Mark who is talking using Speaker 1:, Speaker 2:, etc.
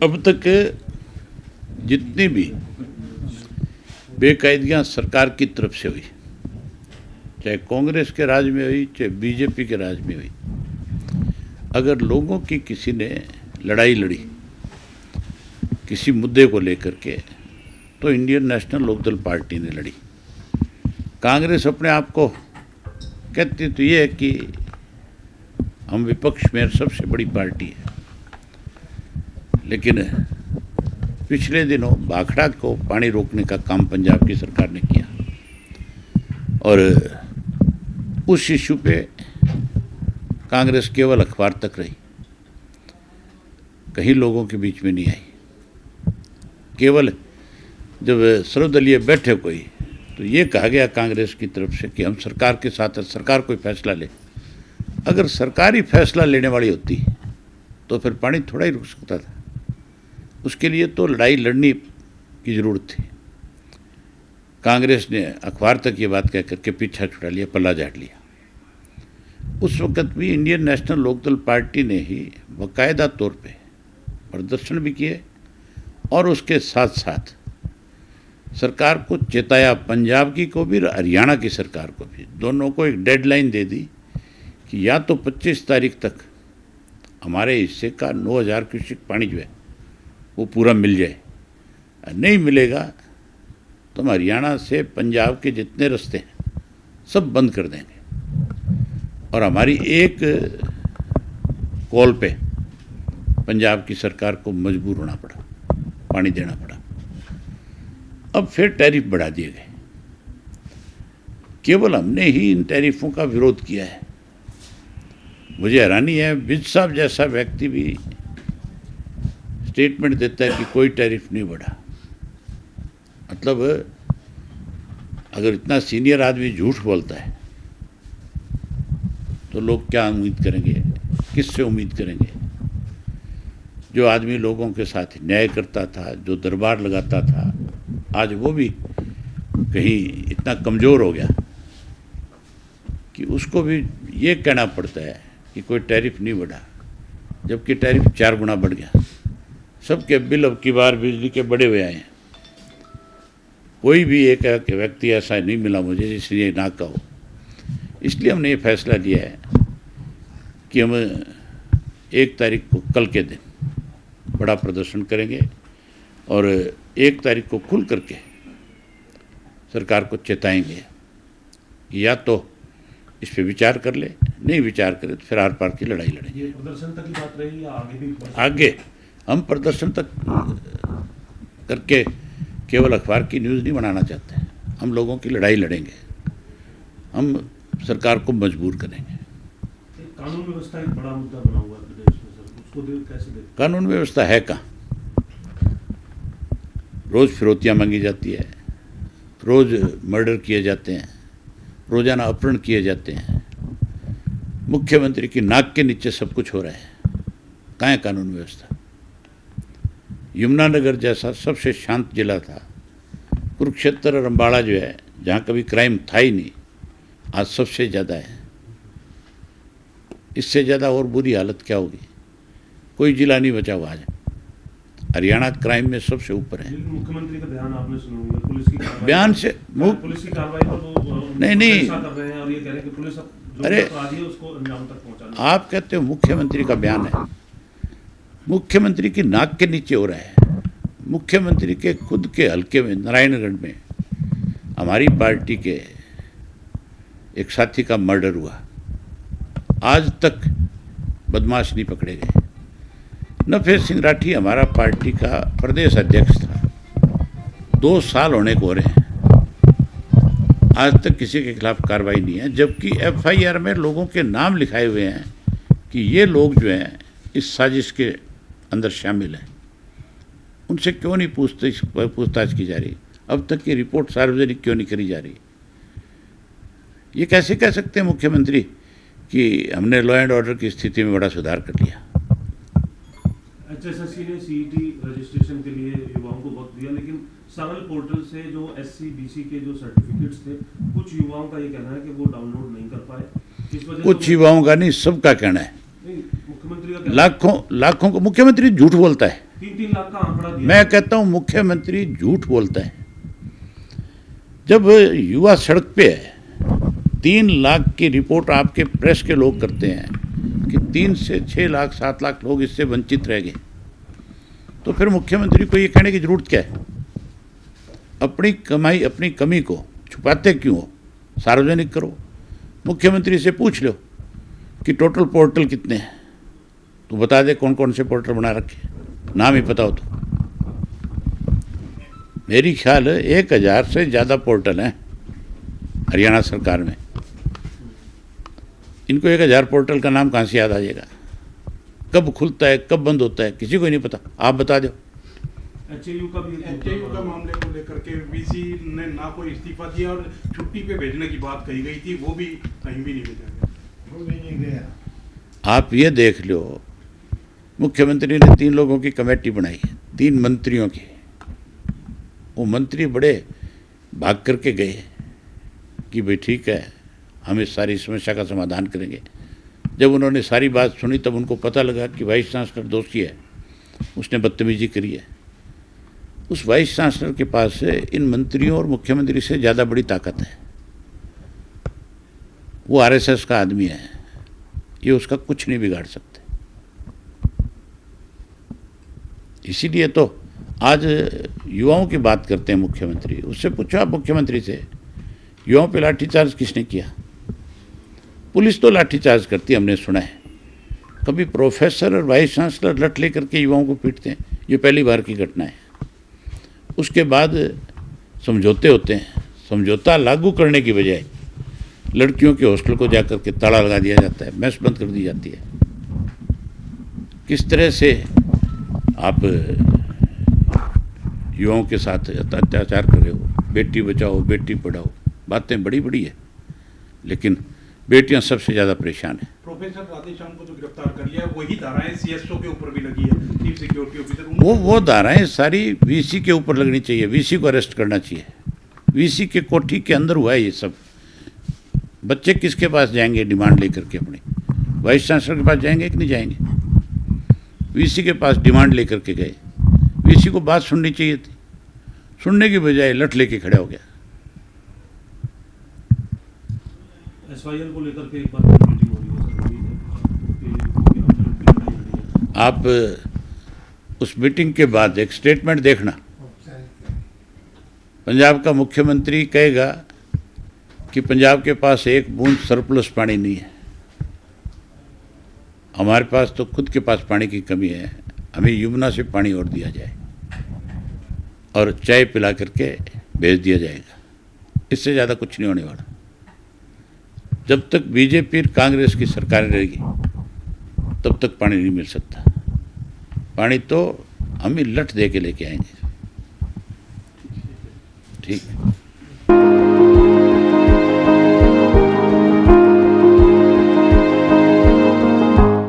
Speaker 1: अब तक जितनी भी बेकायदगियां सरकार की तरफ से हुई, चाहे कांग्रेस के राज में हुई चाहे बीजेपी के राज में हुई, अगर लोगों की किसी ने लड़ाई लड़ी किसी मुद्दे को लेकर के, तो इंडियन नेशनल लोकदल पार्टी ने लड़ी। कांग्रेस अपने आप को कहती तो ये है कि हम विपक्ष में सबसे बड़ी पार्टी है, लेकिन पिछले दिनों भाखड़ा को पानी रोकने का काम पंजाब की सरकार ने किया और उस इशू पे कांग्रेस केवल अखबार तक रही, कहीं लोगों के बीच में नहीं आई। केवल जब सर्वदलीय बैठे कोई तो ये कहा गया कांग्रेस की तरफ से कि हम सरकार के साथ, सरकार कोई फैसला ले। अगर सरकार ही फैसला लेने वाली होती तो फिर पानी थोड़ा ही रुक सकता था। उसके लिए तो लड़ाई लड़ने की ज़रूरत थी। कांग्रेस ने अखबार तक ये बात कह करके पीछा छुड़ा लिया, पल्ला झाड़ लिया। उस वक़्त भी इंडियन नेशनल लोकदल पार्टी ने ही बाकायदा तौर पे प्रदर्शन भी किए और उसके साथ साथ सरकार को चेताया, पंजाब की को भी हरियाणा की सरकार को भी, दोनों को एक डेडलाइन दे दी कि या तो 25 तारीख तक हमारे हिस्से का 9000 क्यूसेक पानी जो है वो पूरा मिल जाए, नहीं मिलेगा तो हम हरियाणा से पंजाब के जितने रास्ते हैं सब बंद कर देंगे। और हमारी एक कॉल पे पंजाब की सरकार को मजबूर होना पड़ा, पानी देना पड़ा। अब फिर टैरिफ बढ़ा दिए गए। केवल हमने ही इन टैरिफों का विरोध किया है। मुझे हैरानी है, विज साहब जैसा व्यक्ति भी स्टेटमेंट देता है कि कोई टैरिफ नहीं बढ़ा। मतलब अगर इतना सीनियर आदमी झूठ बोलता है तो लोग क्या उम्मीद करेंगे, किससे उम्मीद करेंगे? जो आदमी लोगों के साथ न्याय करता था, जो दरबार लगाता था, आज वो भी कहीं इतना कमज़ोर हो गया कि उसको भी ये कहना पड़ता है कि कोई टैरिफ नहीं बढ़ा, जबकि टैरिफ 4 गुना बढ़ गया। सबके बिल अब की बार बिजली के बड़े हुए आए हैं। कोई भी एक व्यक्ति ऐसा नहीं मिला मुझे जिसने ना कहो। इसलिए हमने ये फैसला लिया है कि हम 1 तारीख को, कल के दिन, बड़ा प्रदर्शन करेंगे और 1 तारीख को खुल करके सरकार को चेताएंगे या तो इस पे विचार कर ले, नहीं विचार करे तो फिर आर पार की लड़ाई लड़ेंगे।
Speaker 2: ये प्रदर्शन तक की बात रही या आगे भी?
Speaker 1: आगे हम प्रदर्शन तक करके केवल अखबार की न्यूज़ नहीं बनाना चाहते हैं। हम लोगों की लड़ाई लड़ेंगे, हम सरकार को मजबूर करेंगे।
Speaker 2: कानून व्यवस्था एक बड़ा मुद्दा बना हुआ है प्रदेश में सर, उसको कैसे देखते?
Speaker 1: कानून व्यवस्था है कहाँ? रोज़ फिरौतियाँ मांगी जाती है, रोज़ मर्डर किए जाते हैं, रोज़ाना अपहरण किए जाते हैं, मुख्यमंत्री की नाक के नीचे सब कुछ हो रहा है। कहाँ है कानून व्यवस्था? यमुनानगर जैसा सबसे शांत जिला था, कुरुक्षेत्र और अम्बाड़ा जो है जहाँ कभी क्राइम था ही नहीं, आज सबसे ज़्यादा है। इससे ज़्यादा और बुरी हालत क्या होगी? कोई जिला नहीं बचा हुआ आज। हरियाणा क्राइम में सबसे ऊपर है।
Speaker 2: मुख्यमंत्री का बयान आपने सुना होगा, पुलिस की
Speaker 1: बयान से
Speaker 2: पुलिस की कार्रवाई पर वो
Speaker 1: नहीं
Speaker 2: कर रहे हैं और ये कह रहे हैं कि पुलिस जो
Speaker 1: अरे
Speaker 2: अपराधी है उसको अंजाम तक पहुंचाना।
Speaker 1: आप कहते हो मुख्यमंत्री का बयान है, मुख्यमंत्री की नाक के नीचे हो रहा है। मुख्यमंत्री के खुद के हल्के में, नारायणगढ़ में, हमारी पार्टी के एक साथी का मर्डर हुआ, आज तक बदमाश नहीं पकड़े गए। नफे सिंह राठी हमारा पार्टी का प्रदेश अध्यक्ष था, 2 साल होने को हो रहे हैं, आज तक किसी के खिलाफ कार्रवाई नहीं है, जबकि FIR में लोगों के नाम लिखाए हुए हैं कि ये लोग जो हैं इस साजिश के अंदर शामिल हैं। उनसे क्यों नहीं पूछताछ की जा रही? अब तक की रिपोर्ट सार्वजनिक क्यों नहीं करी जा रही? ये कैसे कह सकते हैं मुख्यमंत्री कि हमने लॉ एंड ऑर्डर की स्थिति में बड़ा सुधार कर लिया?
Speaker 2: HSSC ने CET रजिस्ट्रेशन के लिए युवाओं को वक्त दिया, लेकिन सरल पोर्टल से जो SC BC के जो सर्टिफिकेट्स थे, कुछ युवाओं का ये कहना है कि वो डाउनलोड नहीं कर पाए। इस वजह
Speaker 1: कुछ युवाओं का नहीं, सबका कहना है।
Speaker 2: मुख्यमंत्री का
Speaker 1: लाखों को मुख्यमंत्री झूठ बोलता है।
Speaker 2: 3-3 लाख का आंकड़ा दिया।
Speaker 1: मैं कहता हूं मुख्यमंत्री झूठ बोलता है। जब युवा सड़क पे है, 3 लाख की रिपोर्ट आपके प्रेस के लोग करते हैं कि 3 से 6 लाख 7 लाख लोग इससे वंचित रह गए, तो फिर मुख्यमंत्री को ये कहने की जरूरत क्या है? अपनी कमाई अपनी कमी को छुपाते क्यों हो? सार्वजनिक करो। मुख्यमंत्री से पूछ लो कि टोटल पोर्टल कितने हैं, तो बता दे कौन कौन से पोर्टल बना रखे, नाम ही पता हो तो। मेरी ख्याल है 1000 से ज़्यादा पोर्टल हैं हरियाणा सरकार में। इनको 1000 पोर्टल का नाम कहाँ से याद आ जाएगा? कब खुलता है कब बंद होता है किसी को ही नहीं पता, आप बता दो।
Speaker 2: एचएयू का भी
Speaker 3: एचएयू का मामले को लेकर के वीसी ने ना कोई इस्तीफा दिया और छुट्टी पे भेजने की बात कही गई थी, वो भी कहीं भी नहीं भेजा गया। वो भी नहीं गया।
Speaker 1: आप ये देख लो, मुख्यमंत्री ने 3 लोगों की कमेटी बनाई, 3 मंत्रियों की। वो मंत्री बड़े भाग करके गए कि भाई ठीक है हम इस सारी समस्या का समाधान करेंगे। जब उन्होंने सारी बात सुनी तब उनको पता लगा कि वाइस चांसलर दोषी है, उसने बदतमीजी करी है। उस वाइस चांसलर के पास इन मंत्रियों और मुख्यमंत्री से ज़्यादा बड़ी ताकत है। वो आरएसएस का आदमी है, ये उसका कुछ नहीं बिगाड़ सकते। इसीलिए तो आज युवाओं की बात करते हैं मुख्यमंत्री। उससे पूछो आप मुख्यमंत्री से, युवाओं पे लाठीचार्ज किसने किया? पुलिस तो लाठीचार्ज करती है, हमने सुना है। कभी प्रोफेसर और वाइस चांसलर लठ लेकर के युवाओं को पीटते हैं, ये पहली बार की घटना है। उसके बाद समझौते होते हैं, समझौता लागू करने की बजाय लड़कियों के हॉस्टल को जाकर के ताला लगा दिया जाता है, मेस बंद कर दी जाती है। किस तरह से आप युवाओं के साथ अत्याचार कर रहे हो? बेटी बचाओ बेटी पढ़ाओ, बातें बड़ी बड़ी है, लेकिन बेटियां सबसे ज़्यादा परेशान हैं।
Speaker 3: प्रोफेसर राधेश्याम को जो गिरफ्तार कर लिया है वही धाराएं सीएसओ के ऊपर भी लगी है, चीफ सिक्योरिटी ऑफिसर।
Speaker 1: वो धाराएं सारी वीसी के ऊपर लगनी चाहिए, वीसी को अरेस्ट करना चाहिए। वीसी के कोठी के अंदर हुआ है ये सब। बच्चे किसके पास जाएंगे डिमांड लेकर के? अपने वाइस चांसलर के पास जाएंगे कि नहीं जाएंगे? वीसी के पास डिमांड लेकर के गए। वीसी को बात सुननी चाहिए थी, सुनने की बजाय लठ लेके खड़ा हो गया।
Speaker 2: एसवाईएल को लेकर के एक बार मीटिंग हो रही है सर, उम्मीद है
Speaker 1: आप उस मीटिंग के बाद एक स्टेटमेंट देखना। पंजाब का मुख्यमंत्री कहेगा कि पंजाब के पास एक बूंद सरप्लस पानी नहीं है, हमारे पास तो खुद के पास पानी की कमी है, हमें यमुना से पानी और दिया जाए और चाय पिला करके भेज दिया जाएगा। इससे ज़्यादा कुछ नहीं होने वाला। जब तक बीजेपी और कांग्रेस की सरकार रहेगी तब तक पानी नहीं मिल सकता। पानी तो हम ही लठ दे के लेके आएंगे। ठीक।